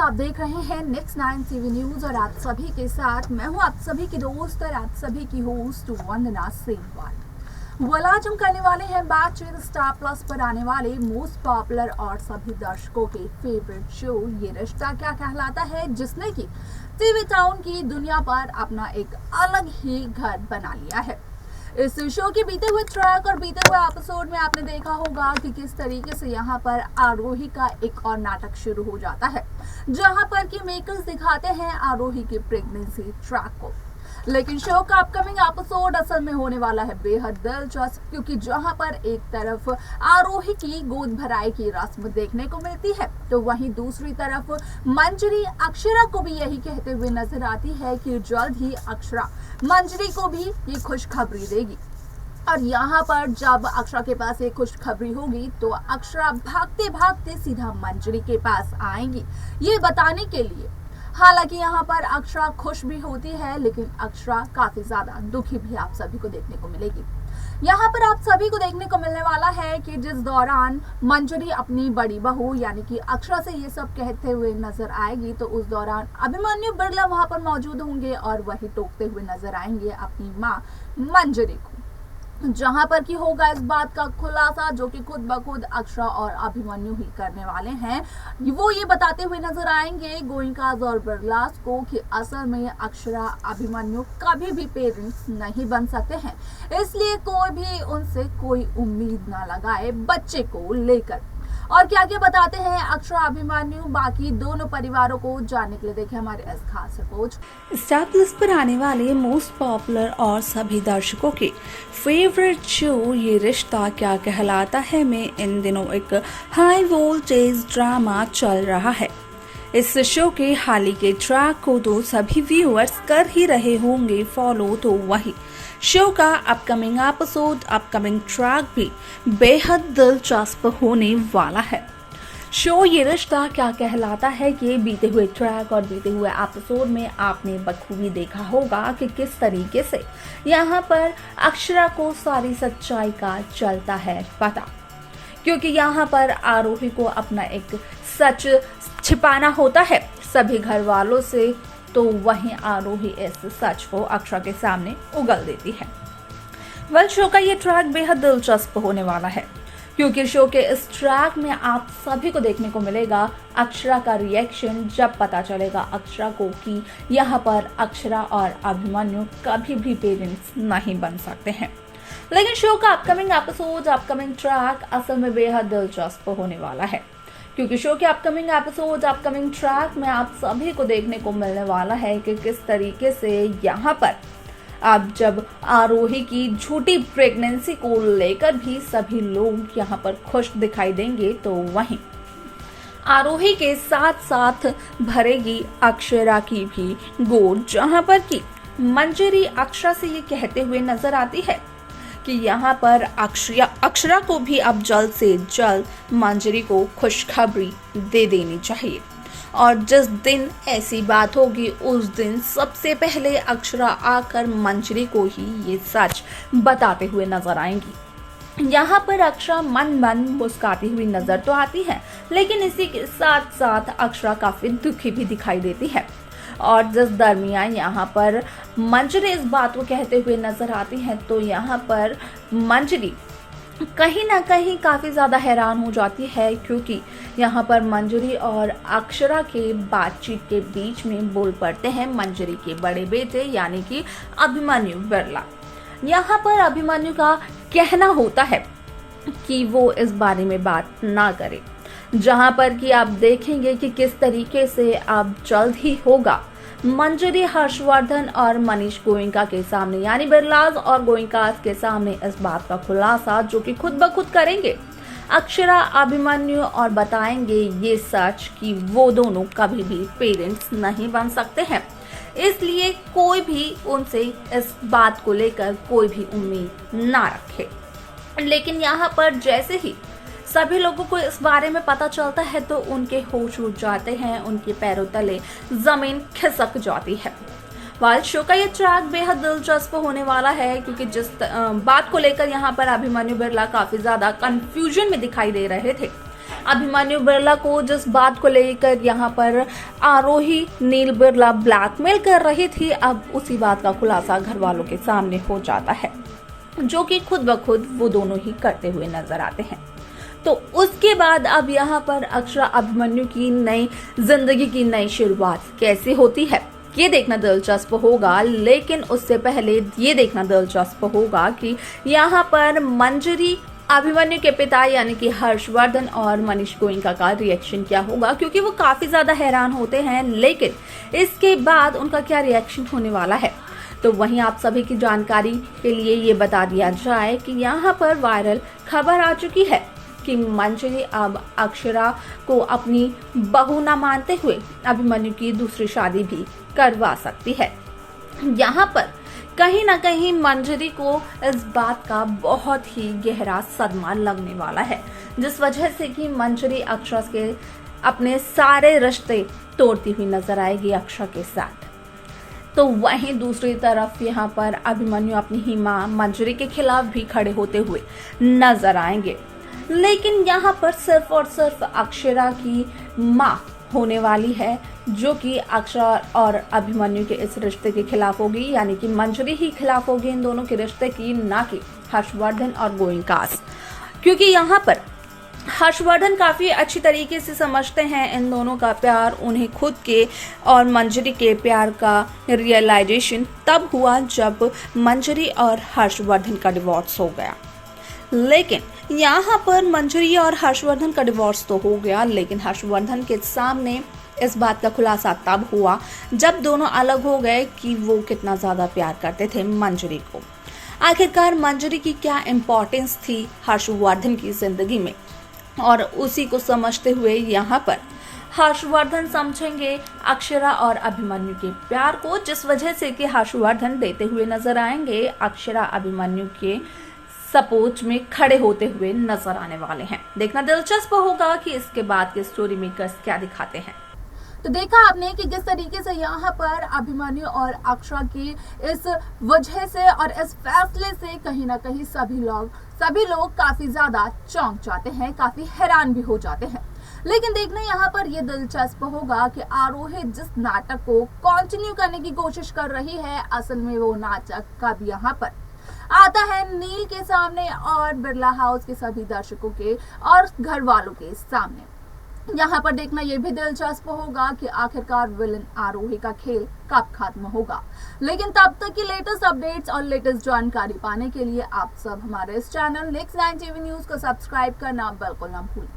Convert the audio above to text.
आप देख रहे हैं नेक्स्ट 9 टीवी न्यूज और आप सभी के साथ मैं हूं आप सभी की दोस्त और आप सभी की होस्ट वंदना सेमवाल। आज हम करने वाले हैं बातचीत स्टार प्लस पर आने वाले मोस्ट पॉपुलर और सभी दर्शकों के फेवरेट शो ये रिश्ता क्या कहलाता है, जिसने की टीवी टाउन की दुनिया पर अपना एक अलग ही घर बना लिया है। इस शो के बीते हुए ट्रैक और बीते हुए एपिसोड में आपने देखा होगा कि किस तरीके से यहाँ पर आरोही का एक और नाटक शुरू हो जाता है, जहाँ पर कि मेकर्स दिखाते हैं आरोही की प्रेगनेंसी ट्रैक को। लेकिन शो का अपकमिंग एपिसोड असल में होने वाला है बेहद दिलचस्प, क्योंकि जहां पर एक तरफ आरोही की गोद भराई की रस्म देखने को मिलती है, तो वहीं दूसरी तरफ मंजरी अक्षरा को भी यही कहते हुए नजर आती है कि जल्द ही अक्षरा मंजरी को भी ये खुशखबरी देगी। और यहाँ पर जब अक्षरा के पास एक खुशखबरी होगी तो अक्षरा भागते भागते सीधा मंजरी के पास आएंगी ये बताने के लिए। हालांकि यहाँ पर अक्षरा खुश भी होती है, लेकिन अक्षरा काफी ज्यादा दुखी भी आप सभी को देखने को मिलेगी। यहाँ पर आप सभी को देखने को मिलने वाला है कि जिस दौरान मंजरी अपनी बड़ी बहू यानी कि अक्षरा से ये सब कहते हुए नजर आएगी, तो उस दौरान अभिमन्यु बिरला वहां पर मौजूद होंगे और वही टोकते हुए नजर आएंगे अपनी माँ मंजरी को, जहां पर कि होगा इस बात का खुलासा जो कि खुद ब खुद अक्षरा और अभिमन्यु ही करने वाले हैं। वो ये बताते हुए नजर आएंगे गोइंकाज और बिरलास को कि असल में अक्षरा अभिमन्यु कभी भी पेरेंट्स नहीं बन सकते हैं, इसलिए कोई भी उनसे कोई उम्मीद ना लगाए बच्चे को लेकर। और क्या क्या बताते हैं अक्षरा अभिमन्यु बाकी दोनों परिवारों को जानने के लिए देखें हमारे इस खास रिपोर्ट। स्टार प्लस पर आने वाले मोस्ट पॉपुलर और सभी दर्शकों के फेवरेट शो ये रिश्ता क्या कहलाता है में इन दिनों एक हाई वोल्टेज ड्रामा चल रहा है। इस शो के हाल ही के ट्रैक को तो सभी व्यूअर्स कर ही रहे होंगे फॉलो, तो वही शो का अपकमिंग एपिसोड अपकमिंग ट्रैक भी बेहद दिलचस्प होने वाला है। शो ये रिश्ता क्या कहलाता है कि बीते हुए ट्रैक और बीते हुए एपिसोड में आपने बखूबी देखा होगा कि किस तरीके से यहाँ पर अक्षरा को सारी सच्चाई का चलता है पता, क्योंकि यहाँ पर आरोही को अपना एक सच छिपाना होता है सभी घर वालों से, तो वहीं आरोही इस सच को अक्षरा के सामने उगल देती है। शो का ये ट्रैक बेहद दिलचस्प होने वाला है, क्योंकि शो के इस ट्रैक में आप सभी को देखने को मिलेगा अक्षरा का रिएक्शन जब पता चलेगा अक्षरा को कि यहाँ पर अक्षरा और अभिमन्यु कभी भी पेरेंट्स नहीं बन सकते हैं। लेकिन शो का अपकमिंग एपिसोड अपकमिंग ट्रैक असल में बेहद दिलचस्प होने वाला है, क्योंकि शो के अपकमिंग एपिसोड अपकमिंग ट्रैक में आप सभी को देखने को मिलने वाला है कि किस तरीके से यहाँ पर अब जब आरोही की झूठी प्रेगनेंसी को लेकर भी सभी लोग यहाँ पर खुश दिखाई देंगे, तो वहीं आरोही के साथ साथ भरेगी अक्षरा की भी गोद, जहाँ पर की मंजरी अक्षरा से ये कहते हुए नजर आती है कि यहाँ पर अक्षरा को भी अब जल्द से जल्द मंजरी को खुशखबरी दे देनी चाहिए। और जिस दिन ऐसी बात होगी उस दिन सबसे पहले अक्षरा आकर मंजरी को ही ये सच बताते हुए नजर आएंगी। यहाँ पर अक्षरा मन मन मुस्कुराती हुई नजर तो आती है, लेकिन इसी के साथ साथ अक्षरा काफी दुखी भी दिखाई देती है। और जिस दरमियान यहाँ पर मंजरी इस बात को कहते हुए नजर आती है, तो यहाँ पर मंजरी कहीं ना कहीं काफ़ी ज़्यादा हैरान हो जाती है, क्योंकि यहाँ पर मंजरी और अक्षरा के बातचीत के बीच में बोल पड़ते हैं मंजरी के बड़े बेटे यानी कि अभिमन्यु बिरला। यहाँ पर अभिमन्यु का कहना होता है कि वो इस बारे में बात ना करे, जहाँ पर कि आप देखेंगे कि किस तरीके से अब जल्द ही होगा मंजरी हर्षवर्धन और मनीष गोइंका के सामने यानी बिरलास और गोइंकास के सामने इस बात का खुलासा, जो कि खुद ब खुद करेंगे अक्षरा अभिमन्यु और बताएंगे ये सच कि वो दोनों कभी भी पेरेंट्स नहीं बन सकते हैं, इसलिए कोई भी उनसे इस बात को लेकर कोई भी उम्मीद ना रखे। लेकिन यहाँ पर जैसे ही सभी लोगों को इस बारे में पता चलता है तो उनके होश उड़ जाते हैं, उनके पैरों तले जमीन खिसक जाती है। शो का ये ट्रैक बेहद दिलचस्प होने वाला है, क्योंकि जिस बात को लेकर यहाँ पर अभिमन्यु बिरला काफी ज्यादा कंफ्यूजन में दिखाई दे रहे थे, अभिमन्यु बिरला को जिस बात को लेकर यहाँ पर आरोही नील बिरला ब्लैकमेल कर रही थी, अब उसी बात का खुलासा घर वालों के सामने हो जाता है, जो कि खुद ब खुद वो दोनों ही करते हुए नजर आते हैं। तो उसके बाद अब यहाँ पर अक्षरा अभिमन्यु की नई जिंदगी की नई शुरुआत कैसे होती है, ये देखना दिलचस्प होगा। लेकिन उससे पहले ये देखना दिलचस्प होगा कि यहाँ पर मंजरी अभिमन्यु के पिता यानी कि हर्षवर्धन और मनीष गोयनका का रिएक्शन क्या होगा, क्योंकि वो काफी ज्यादा हैरान होते हैं, लेकिन इसके बाद उनका क्या रिएक्शन होने वाला है। तो वहीं आप सभी की जानकारी के लिए ये बता दिया जाए कि यहाँ पर वायरल खबर आ चुकी है कि मंजरी अब अक्षरा को अपनी बहू न मानते हुए अभिमन्यु की दूसरी शादी भी करवा सकती है। यहाँ पर कहीं ना कहीं मंजरी को इस बात का बहुत ही गहरा सदमा लगने वाला है, जिस वजह से कि मंजरी अक्षरा के अपने सारे रिश्ते तोड़ती हुई नजर आएगी अक्षरा के साथ। तो वहीं दूसरी तरफ यहाँ पर अभिमन्यु अपनी ही मां मंजरी के खिलाफ भी खड़े होते हुए नजर आएंगे। लेकिन यहाँ पर सिर्फ और सिर्फ अक्षरा की मां होने वाली है जो कि अक्षरा और अभिमन्यु के इस रिश्ते के खिलाफ होगी, यानी कि मंजरी ही खिलाफ होगी इन दोनों के रिश्ते की, ना कि हर्षवर्धन और गोयनका। क्योंकि यहाँ पर हर्षवर्धन काफी अच्छी तरीके से समझते हैं इन दोनों का प्यार। उन्हें खुद के और मंजरी के प्यार का रियलाइजेशन तब हुआ जब मंजरी और हर्षवर्धन का डिवोर्स हो गया। लेकिन यहाँ पर मंजरी और हर्षवर्धन का डिवोर्स तो हो गया, लेकिन हर्षवर्धन के सामने इस बात का खुलासा तब हुआ जब दोनों अलग हो गए कि वो कितना ज्यादा प्यार करते थे मंजरी को। आखिरकार मंजरी की क्या इम्पोर्टेंस थी हर्षवर्धन की जिंदगी में, और उसी को समझते हुए यहाँ पर हर्षवर्धन समझेंगे अक्षरा और अभिमन्यु के प्यार को, जिस वजह से कि हर्षवर्धन देते हुए नजर आएंगे, अक्षरा अभिमन्यु के सपोर्ट में खड़े होते हुए नजर आने वाले हैं। देखना दिलचस्प होगा कि इसके बाद के स्टोरी मेकर्स क्या दिखाते हैं। तो देखा आपने कि किस तरीके से यहाँ पर अभिमन्यु और अक्षरा की इस वजह से और इस फैसले से कहीं ना कहीं सभी लोग काफी ज्यादा चौंक जाते हैं, काफी हैरान भी हो जाते हैं। लेकिन देखना यहाँ पर यह दिलचस्प होगा कि आरोही जिस नाटक को कंटिन्यू करने की कोशिश कर रही है, असल में वो नाटक कब यहाँ पर आता है नील के सामने और बिरला हाउस के सभी दर्शकों के और घर वालों के सामने। यहाँ पर देखना यह भी दिलचस्प होगा कि आखिरकार विलन आरोही का खेल कब खत्म होगा। लेकिन तब तक की लेटेस्ट अपडेट्स और लेटेस्ट जानकारी पाने के लिए आप सब हमारे इस चैनल नेक्स्ट 9 टीवी न्यूज को सब्सक्राइब करना बिल्कुल ना भूलें।